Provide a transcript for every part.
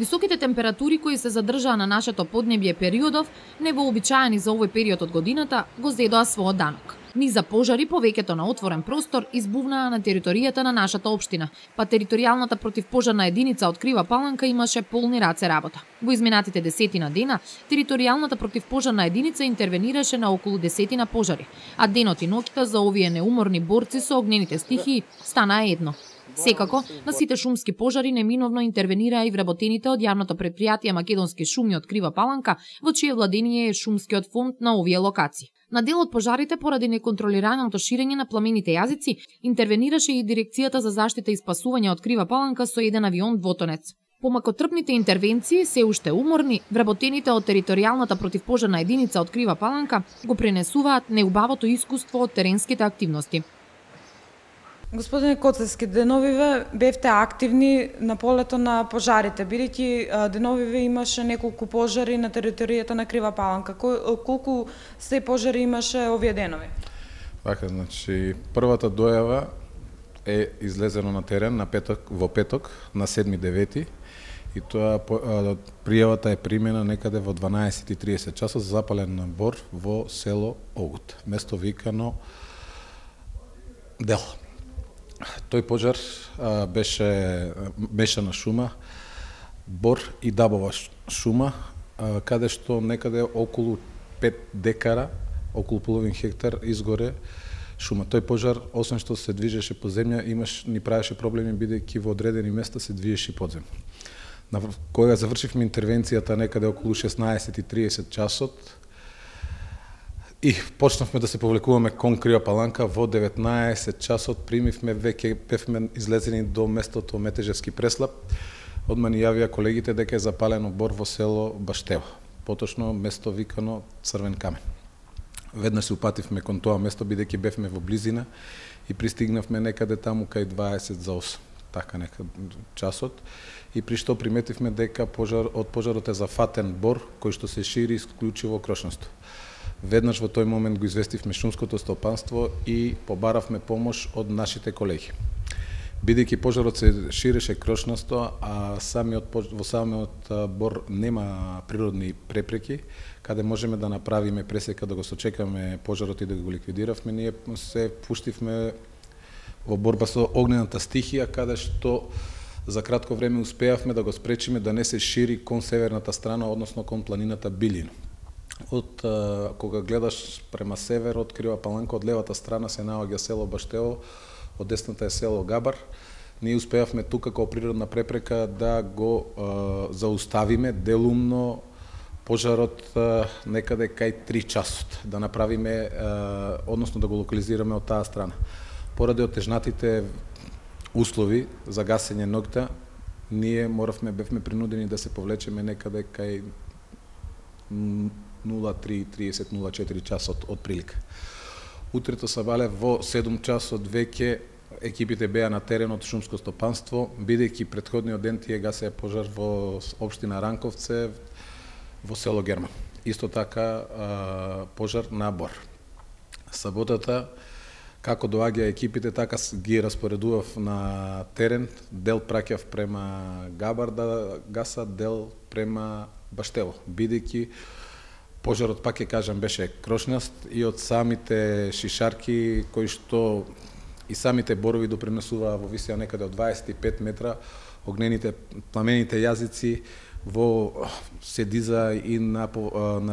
Високите температури кои се задржаа на нашето поднебје периодов, невообичаени за овој период од годината, го зедоа својот данок. Низа пожари повеќето на отворен простор избувнаа на територијата на нашата општина, па територијалната противпожарна единица од Крива Паланка имаше полни раце работа. Во изминатите 10 дена, територијалната противпожарна единица интервенираше на околу 10 пожари, а денот и ноќта за овие неуморни борци со огнените стихии станаа едно. Секако, на сите шумски пожари неминовно интервенираа и вработените од јавното предпријатие Македонски шуми од Крива Паланка, во чие владение е шумскиот фонд на овие локации. На дел од пожарите поради неконтролираното ширење на пламените јазици, интервенираше и Дирекцијата за заштита и спасување од Крива Паланка со еден авион двотонец. Помакотрпните интервенции, се уште уморни, вработените од територијалната противпожарна единица од Крива Паланка го пренесуваат неубавото искуство од теренските активности. Господине Коцевски, деновиве бевте активни на полето на пожарите, бидејќи деновиве имаше неколку пожари на територијата на Крива Паланка. Колку се пожари имаше овие денови? Така, значи, првата дојава е излезено на терен во петок на 7-9 и тоа пријавата е примена некаде во 12:30 часот за запален бор во село Огут, место викано Дел. Тој пожар беше мешана шума, бор и дабова шума, каде што некаде околу 5 декара, околу половин хектар изгоре шума. Тој пожар, освен што се движеше по земја, ни правеше проблеми бидејќи во одредени места се движеше подземно. Кога завршивме интервенцијата некаде околу 16:30 часот, и почнавме да се повлекуваме кон Крива Паланка, во 19 часот примивме, веќе бевме излезени до местото Метежевски преслап. Одма ни јавија колегите дека е запалено бор во село Баштево, поточно место викано Црвен камен. Веднаш се упативме кон тоа место, бидејќи бевме во близина и пристигнавме некаде таму кај 7:50, така некаде часот, и при што приметивме дека од пожарот е зафатен бор кој што се шири исклучиво крошнасто. Веднаш во тој момент го известивме шумското стопанство и побаравме помош од нашите колеги. Бидејќи пожарот се ширеше крошнасто, а во самиот бор нема природни препреки, каде можеме да направиме пресека, да го сочекаме пожарот и да го ликвидиравме, ние се пуштивме во борба со огнената стихија, каде што за кратко време успеавме да го спречиме да не се шири кон северната страна, односно кон планината Билино. Кога гледаш према север од Крива Паланка, од левата страна се наоѓа село Баштево, од десната е село Габар. Ние успеавме тука како природна препрека да го зауставиме делумно пожарот некаде кај 3 часот, да направиме, односно да го локализираме од таа страна. Поради отежнатите услови за гасење ноќта, ние бевме принудени да се повлечеме некаде кај 03:30-04 часот од прилика. Утрето сабале во 7 часот веќе екипите беа на теренот шумско стопанство, бидејќи претходниот ден тие гасеа пожар во општина Ранковце, во село Герман. Исто така пожар на бор. Саботата, како доаѓа екипите, така ги распоредував на терен, дел праќав према Габар да гаса, дел према Баштево, бидејќи пожарот, пак ќе кажам, беше крошнаст и од самите шишарки, кои што и самите борови допринесуваа во висина некаде од 25 метра, пламените јазици се диза и на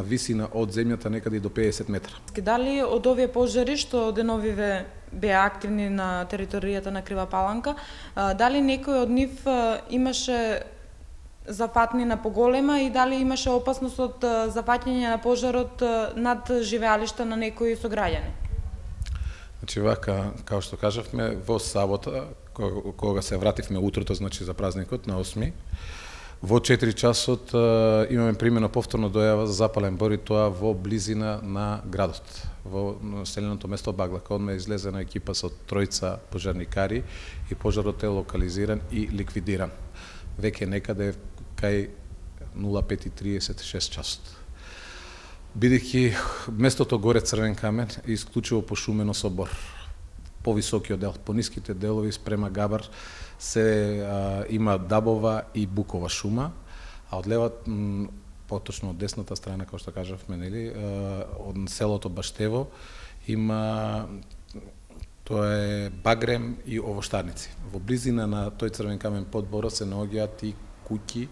висина од земјата некаде до 50 метра. Дали од овие пожари што деновиве беа активни на територијата на Крива Паланка, дали некој од нив имаше зафатнина поголема и дали имаше опасност од зафаќање на пожарот над живеалишта на некои сограѓани? Значи вака, како што кажавме, во сабота, кога се вративме утрото, значи за празникот на 8, во 4 часот имаме примено повторно дојава за запален бор и тоа во близина на градот, во населеното место Баглака. Одма е излезена екипа со 3 пожарникари и пожарот е локализиран и ликвидиран. Веќе некаде кај 05:36 часот. Бидејќи местото горе Црвен камен е исклучиво пошумено со бор. Повисокиот дел, пониските делови спрема Габар има дабова и букова шума, А од лева, поточно од десната страна, како што кажавме, нели, од селото Баштево има, тоа е багрем и овоштарници. Во близина на тој црвен камен под Борот се наоѓаат и куќи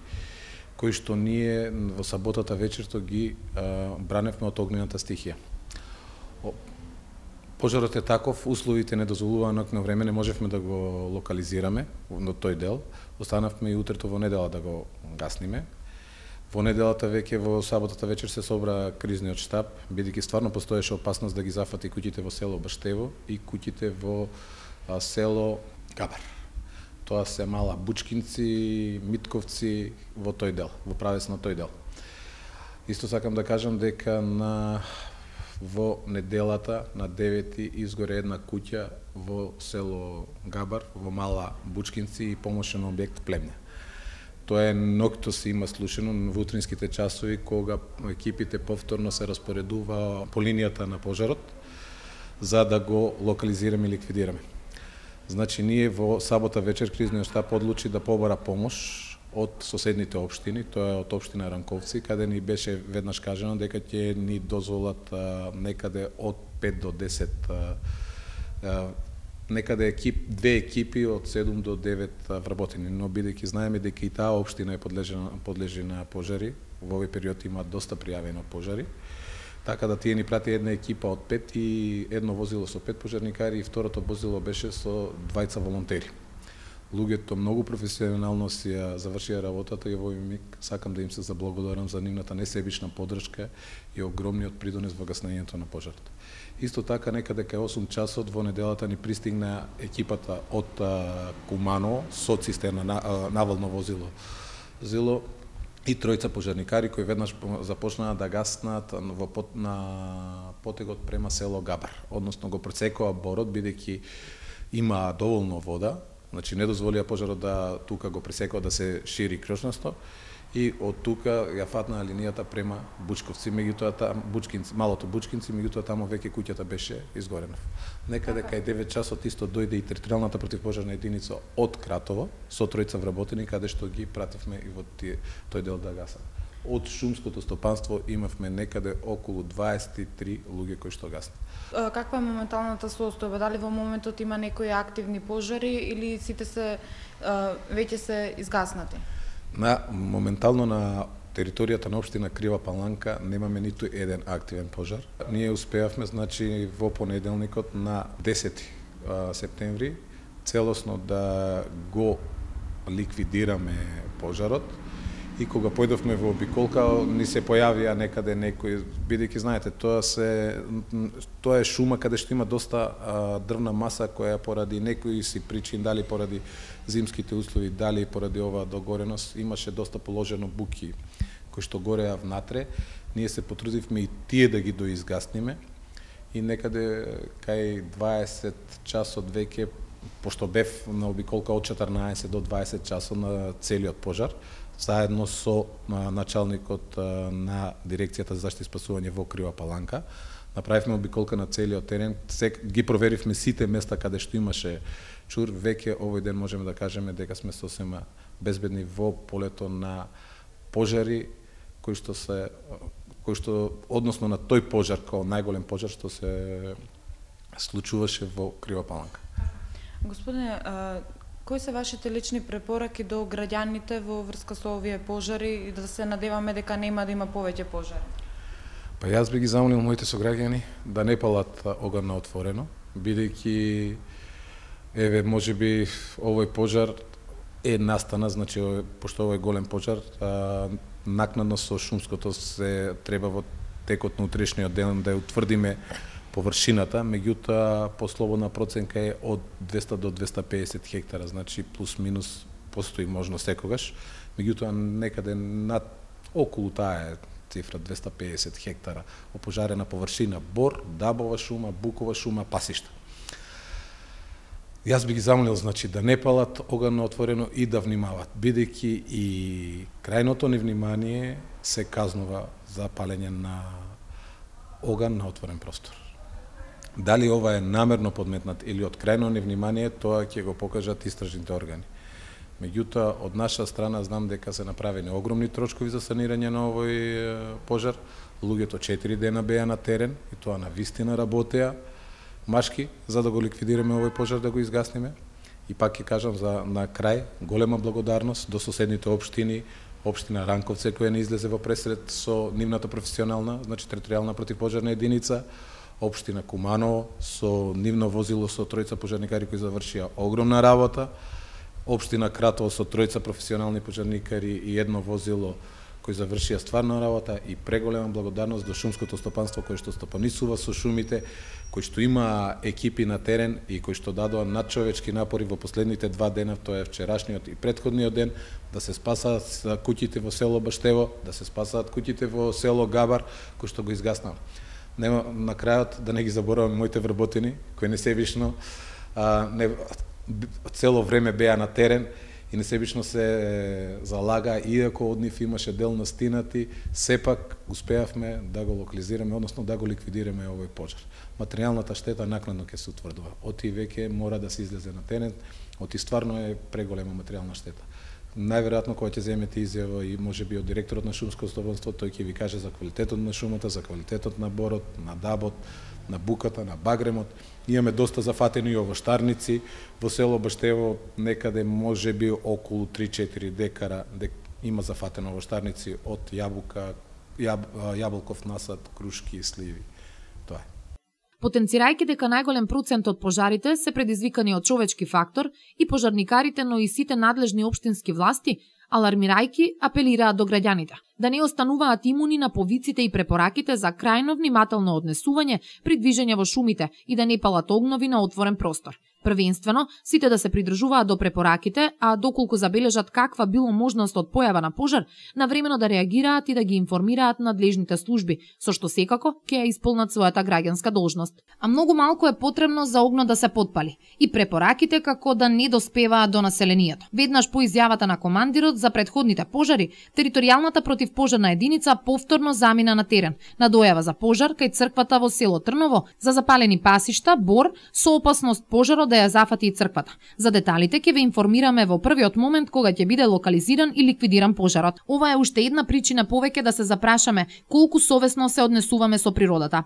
кои што ние во саботата вечерто ги браневме од огнената стихија. Пожарот е таков, условите не дозволуваа на време, не можевме да го локализираме на тој дел. Останавме и утрето во недела да го гасниме. Во неделата веќе во саботата вечер се собра кризниот штаб, бидејќи стварно постоеше опасност да ги зафати куќите во село Баштево и куќите во село Габар. Тоа се мала Бучкинци, Митковци во тој дел, во правец на тој дел. Исто сакам да кажам дека во неделата на 9 изгоре една куќа во село Габар, во мала Бучкинци и помошен објект Племня. Тоа е ноќто се има слушано во утринските часови кога екипите повторно се распоредува по линијата на пожарот за да го локализираме и ликвидираме. Значи, ние во сабота вечер кризниот штаб одлучи да побара помош од соседните општини, тоа е од општина Ранковци, каде ни беше веднаш кажано дека ќе ни дозволат некаде од 5 до 10 некаде две екипи од 7 до 9 вработени, но бидејќи знаеме дека и таа општина е подлежи на пожари, во овој период има доста пријавени пожари, така да тие ни прати една екипа од 5 и едно возило со 5 пожарникари и второто возило беше со 2 волонтери. Луѓето многу професионално си ја завршија работата и во овој миг сакам да им се заблагодарам за нивната несебична поддршка и огромниот придонес во гаснењето на пожарот. Исто така, некаде кај 8 часот во неделата ни пристигна екипата од Кумано со цистерна навално возило и тројца пожарникари кои веднаш започнаа да гаснат на потегот према село Габар, односно го пресекоа Борот бидејќи има доволно вода. Значи, не дозволија пожарот да тука го пресекоа да се шири крошнасто и од тука ја фатнаа линијата према Бучковци, меѓутоа там малото Бучкинци, меѓутоа таму веќе куќата беше изгорена. Некаде кај 9 часот исто дојде и територијалната противпожарна единица од Кратово со тројца вработени каде што ги пративме и во тој дел да гасат. Од шумското стопанство имавме некаде околу 23 луѓе кои што гаснат. Каква е моменталната состојба? Дали во моментот има некои активни пожари или сите се веќе се изгаснати? Моментално на територијата на општина Крива Паланка немаме ниту еден активен пожар. Ние успеавме, значи, во понеделникот на 10 септември целосно да го ликвидираме пожарот. И кога појдовме во обиколка, ни се појавија некаде некои, бидејќи знаете, тоа е шума каде што има доста дрвна маса која поради некои си причини, дали поради зимските услови, дали поради оваа догореност, имаше доста положено буки кои што гореа внатре. Ние се потрудивме и тие да ги доизгасниме и некаде кај 20 часот веќе, пошто бев на обиколка од 14 до 20 часот на целиот пожар, заедно со началникот на дирекцијата за заштита и спасување во Крива Паланка. Направивме обиколка на целиот терен, ги проверивме сите места каде што имаше чур. Веќе овој ден можеме да кажеме дека сме сосема безбедни во полето на пожари кои што односно на тој пожар како најголем пожар што се случуваше во Крива Паланка. Господине, кои се вашите лични препораки до граѓаните во врска со овие пожари и да се надеваме дека нема да има повеќе пожари? Па јас би ги замолил моите сограѓани да не палат оган на отворено, бидејќи можеби овој пожар е настана, значи пошто овој голем пожар, накнадно со шумското се треба во текот на утрешниот ден да ја утврдиме површината, меѓутоа по слободна проценка е од 200 до 250 хектара, значи плюс минус постои можност секогаш, меѓутоа некаде над околу таа е цифра 250 хектара опожарена површина, бор, дабова шума, букова шума, пасишта. Јас би ги замолил, значи, да не палат оган на отворено и да внимават, бидејќи и крајното невнимание се казнува за палење на оган на отворен простор. Дали ова е намерно подметнат или од крајно невнимание, тоа ќе го покажат истражните органи. Меѓутоа, од наша страна знам дека се направени огромни трошкови за санирање на овој пожар. Луѓето 4 дена беа на терен и тоа на вистина работеа машки за да го ликвидираме овој пожар, да го изгасниме. И пак ќе кажам на крај голема благодарност до соседните општини, општина Ранковце која не излезе во пресред со нивната професионална, значи територијална противпожарна единица, општина Куманово со нивно возило со тројца пожарникари кои завршија огромна работа, општина Кратово со тројца професионални пожарникари и едно возило кои завршија стварна работа, и преголема благодарност до шумското стопанство кој што стопанисува со шумите, кој што има екипи на терен и кој што дадоа надчовечки напори во последните 2 дена, тоа е вчерашниот и претходниот ден, да се спасаат куќите во село Баштево, да се спасаат куќите во село Габар, кој што го изгаснаа. Нема на крајот да не ги забораваме моите вработени кои несебично цело време беа на терен и несебично се залага, иако од нив имаше дел настинати, сепак успеавме да го локализираме, односно да го ликвидираме овој пожар. Материјалната штета накнадно ќе се утврдува. Оти веќе мора да се излезе на терен, оти стварно е преголема материјална штета. Најверојатно кога ќе земете изјава и можеби од директорот на шумско стопанство, тој ќе ви каже за квалитетот на шумата, за квалитетот на борот, на дабот, на буката, на багремот. Имаме доста зафатени овоштарници во село Баштево, некаде можеби околу 3-4 декара има зафатено овоштарници од јаболка, јаболков насад, крушки и сливи. Тоа е. Потенцирајќи дека најголем процент од пожарите се предизвикани од човечки фактор, и пожарникарите, но и сите надлежни општински власти, алармирајќи, апелираат до граѓаните да не остануваат имуни на повиците и препораките за крајно внимателно однесување при движење во шумите и да не палат огнови на отворен простор. Првенствено, сите да се придржуваат до препораките, а доколку забележат каква било можност од појава на пожар, навремено да реагираат и да ги информираат надлежните служби, со што секако ќе ја исполнат својата граѓанска должност. А многу малку е потребно за огно да се потпали и препораките како да не доспеваат до населението. Веднаш по изјавата на командирот за претходните пожари, територијалната противпожарна единица повторно замина на терен на дојава за пожар кај црквата во село Трново, за запалени пасишта, бор, со опасност пожарот да ја зафати и црквата. За деталите ќе ве информираме во првиот момент кога ќе биде локализиран и ликвидиран пожарот. Ова е уште една причина повеќе да се запрашаме колку совесно се однесуваме со природата.